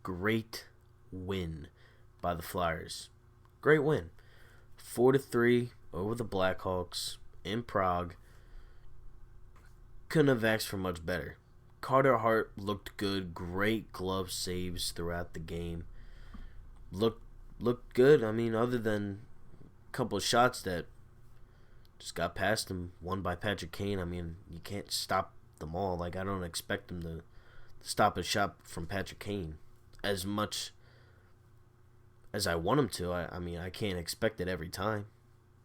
great win by the Flyers. Great win. 4-3 over the Blackhawks in Prague. Couldn't have asked for much better. Carter Hart looked good. Great glove saves throughout the game. Looked good. I mean, other than a couple of shots that just got past him, one by Patrick Kane. I mean, you can't stop them all. Like, I don't expect him to stop a shot from Patrick Kane as much as I want him to. I mean, I can't expect it every time.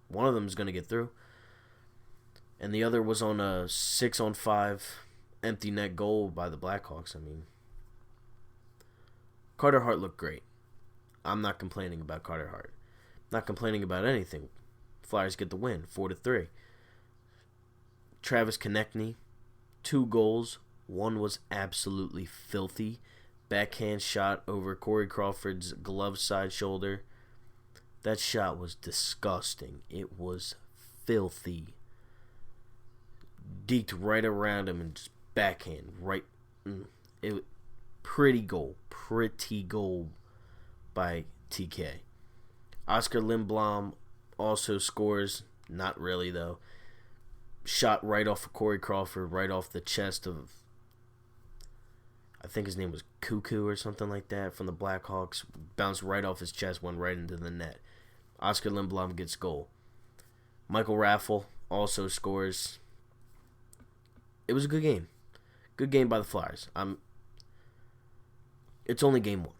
One of them is going to get through. And the other was on a 6-on-5 empty net goal by the Blackhawks. I mean, Carter Hart looked great. I'm not complaining about Carter Hart. Not complaining about anything. Flyers get the win, 4-3. Travis Konechny, 2 goals. One was absolutely filthy. Backhand shot over Corey Crawford's glove side shoulder. That shot was disgusting. It was filthy. Deked right around him and just backhand right. Pretty goal by TK. Oscar Lindblom also scores. Not really, though. Shot right off of Corey Crawford, right off the chest of, I think his name was Cuckoo or something like that, from the Blackhawks. Bounced right off his chest, went right into the net. Oscar Lindblom gets goal. Michael Raffle also scores. It was a good game. Good game by the Flyers. It's only game 1.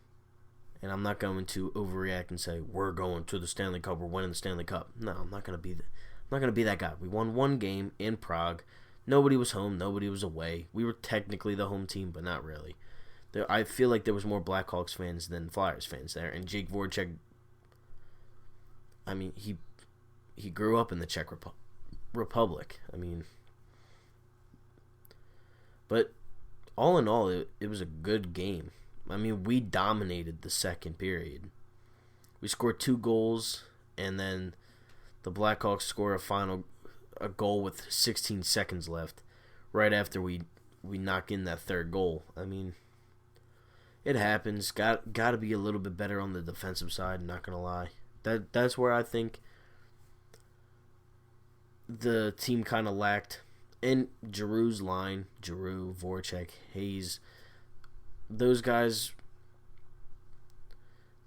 And I'm not going to overreact and say, we're going to the Stanley Cup, we're winning the Stanley Cup. No, I'm not going to be that guy. We won one game in Prague. Nobody was home, nobody was away. We were technically the home team, but not really. I feel like there was more Blackhawks fans than Flyers fans there. And Jake Voracek, I mean, he grew up in the Czech Republic. I mean, but all in all, it was a good game. I mean, we dominated the second period. We scored 2 goals, and then the Blackhawks score a goal with 16 seconds left, right after we knock in that third goal. I mean, it happens. Got to be a little bit better on the defensive side. Not gonna lie. That's where I think the team kind of lacked. And Giroux's line, Giroux, Voracek, Hayes, those guys,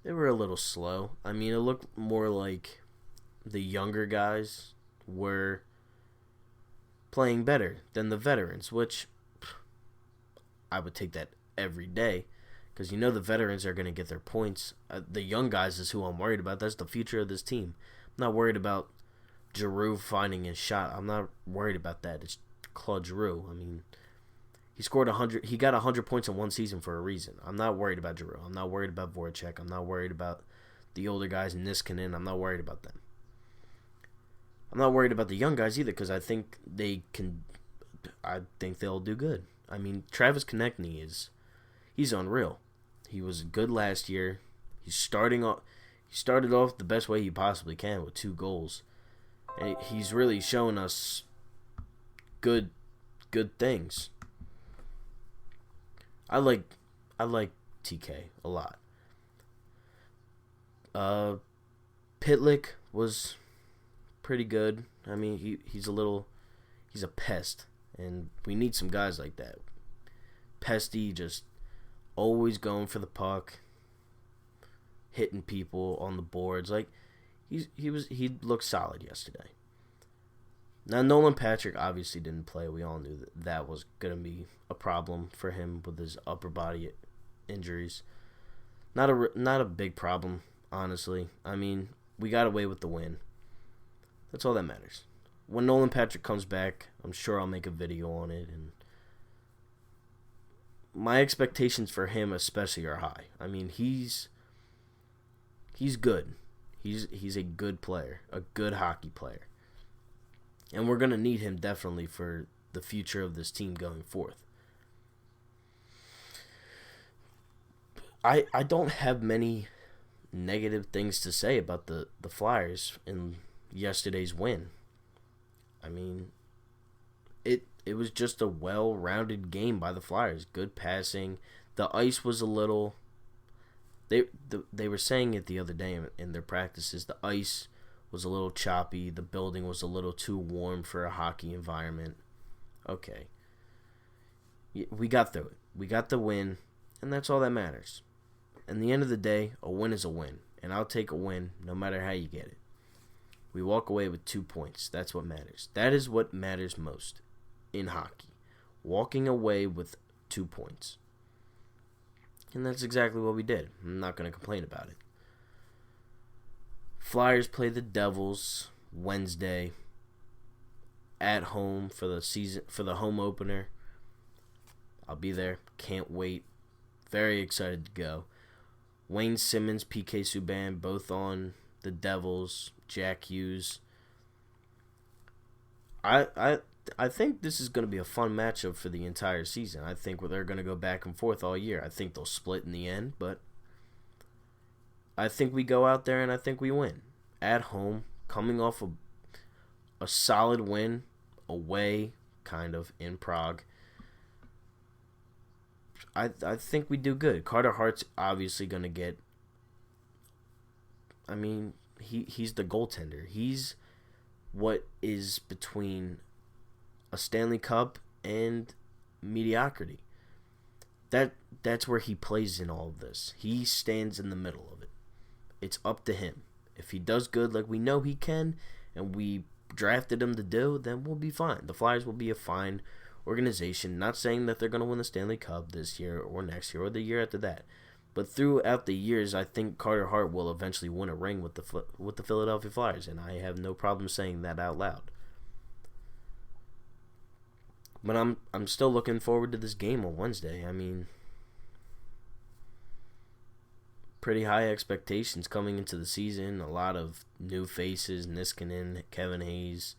they were a little slow. I mean, it looked more like the younger guys were playing better than the veterans, which I would take that every day, because you know the veterans are going to get their points. The young guys is who I'm worried about. That's the future of this team. I'm not worried about Giroux finding his shot. I'm not worried about that. It's Claude Giroux. I mean, he scored 100. He got 100 points in one season for a reason. I'm not worried about Giroux. I'm not worried about Voracek. I'm not worried about the older guys, Niskanen. I'm not worried about them. I'm not worried about the young guys either, because I think they can. I think they'll do good. I mean, Travis Konechny he's unreal. He was good last year. He started off the best way he possibly can with 2 goals, and he's really showing us good things. I like TK a lot. Pitlick was pretty good. I mean, he's a pest, and we need some guys like that. Pesty, just always going for the puck, hitting people on the boards. Like, he looked solid yesterday. Now, Nolan Patrick obviously didn't play. We all knew that was going to be a problem for him with his upper body injuries. Not a big problem, honestly. I mean, we got away with the win. That's all that matters. When Nolan Patrick comes back, I'm sure I'll make a video on it. And my expectations for him especially are high. I mean, he's good. He's a good player, a good hockey player. And we're going to need him definitely for the future of this team going forth. I don't have many negative things to say about the Flyers in yesterday's win. I mean, it was just a well-rounded game by the Flyers. Good passing. The ice was a little They were saying it the other day in their practices. The ice was a little choppy. The building was a little too warm for a hockey environment. Okay. We got through it. We got the win, and that's all that matters. In the end of the day, a win is a win, and I'll take a win no matter how you get it. We walk away with 2 points. That's what matters. That is what matters most in hockey. Walking away with 2 points. And that's exactly what we did. I'm not going to complain about it. Flyers play the Devils Wednesday at home for the home opener. I'll be there. Can't wait. Very excited to go. Wayne Simmons, PK Subban, both on the Devils. Jack Hughes. I think this is going to be a fun matchup for the entire season. I think they're going to go back and forth all year. I think they'll split in the end, but I think we go out there and I think we win. At home, coming off a solid win away, kind of, in Prague. I think we do good. Carter Hart's obviously going to get... I mean, he's the goaltender. He's what is between a Stanley Cup and mediocrity. That's where he plays in all of this. He stands in the middle of it. It's up to him. If he does good like we know he can, and we drafted him to do, then we'll be fine. The Flyers will be a fine organization. Not saying that they're going to win the Stanley Cup this year or next year or the year after that. But throughout the years, I think Carter Hart will eventually win a ring with the Philadelphia Flyers, and I have no problem saying that out loud. But I'm still looking forward to this game on Wednesday. I mean, pretty high expectations coming into the season. A lot of new faces, Niskanen, Kevin Hayes.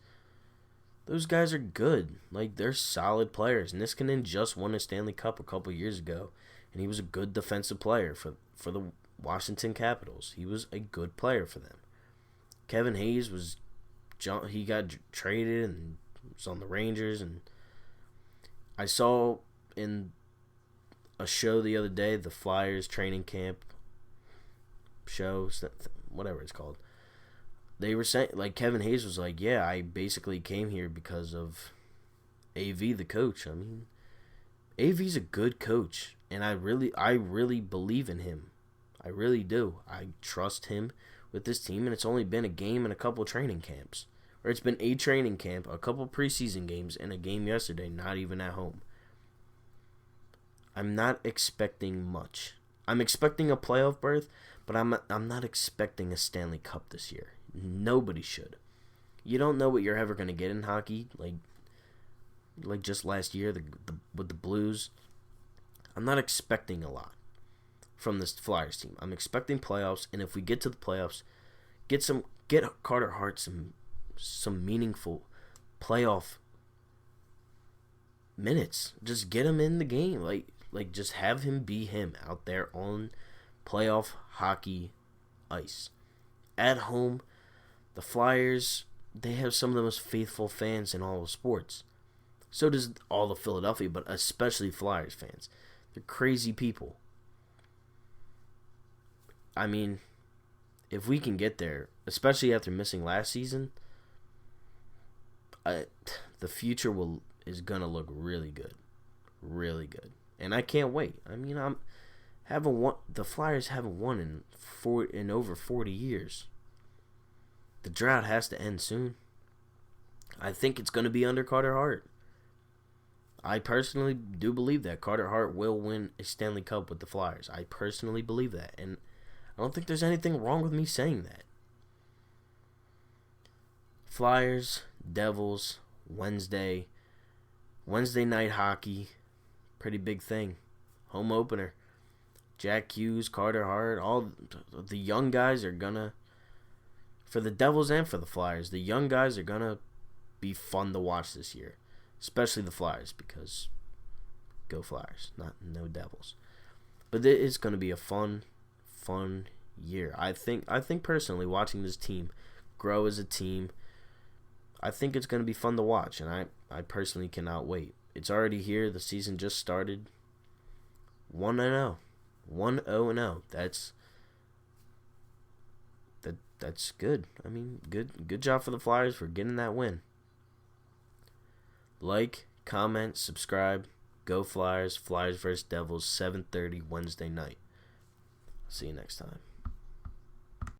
Those guys are good. Like, they're solid players. Niskanen just won a Stanley Cup a couple years ago, and he was a good defensive player for the Washington Capitals. He was a good player for them. Kevin Hayes he got traded and was on the Rangers, and I saw in a show the other day, the Flyers training camp show, whatever it's called. They were saying, like, Kevin Hayes was like, yeah, I basically came here because of AV, the coach. I mean, AV's a good coach, and I really believe in him. I really do. I trust him with this team, and it's only been a game and a couple training camps. Or it's been a training camp, a couple preseason games, and a game yesterday, not even at home. I'm not expecting much. I'm expecting a playoff berth, but I'm not expecting a Stanley Cup this year. Nobody should. You don't know what you're ever going to get in hockey, like just last year with the Blues. I'm not expecting a lot from this Flyers team. I'm expecting playoffs, and if we get to the playoffs, get Carter Hart some meaningful playoff minutes. Just get him in the game. Like just have him be him out there on playoff hockey ice. At home, the Flyers, they have some of the most faithful fans in all of sports. So does all of Philadelphia, but especially Flyers fans. They're crazy people. I mean, if we can get there, especially after missing last season, the future is going to look really good. Really good. And I can't wait. I mean, the Flyers haven't won in over 40 years. The drought has to end soon. I think it's going to be under Carter Hart. I personally do believe that Carter Hart will win a Stanley Cup with the Flyers. I personally believe that. And I don't think there's anything wrong with me saying that. Flyers, Devils, Wednesday night hockey. Pretty big thing. Home opener. Jack Hughes, Carter Hart, all the young guys are gonna, for the Devils and for the Flyers, the young guys are gonna be fun to watch this year. Especially the Flyers, because go Flyers, no Devils. But it is gonna be a fun year. I think personally, watching this team grow as a team, I think it's gonna be fun to watch, and I personally cannot wait. It's already here. The season just started. 1-0. 1-0-0. That's that's good. I mean, good job for the Flyers for getting that win. Like, comment, subscribe. Go Flyers. Flyers versus Devils, 7:30 Wednesday night. See you next time.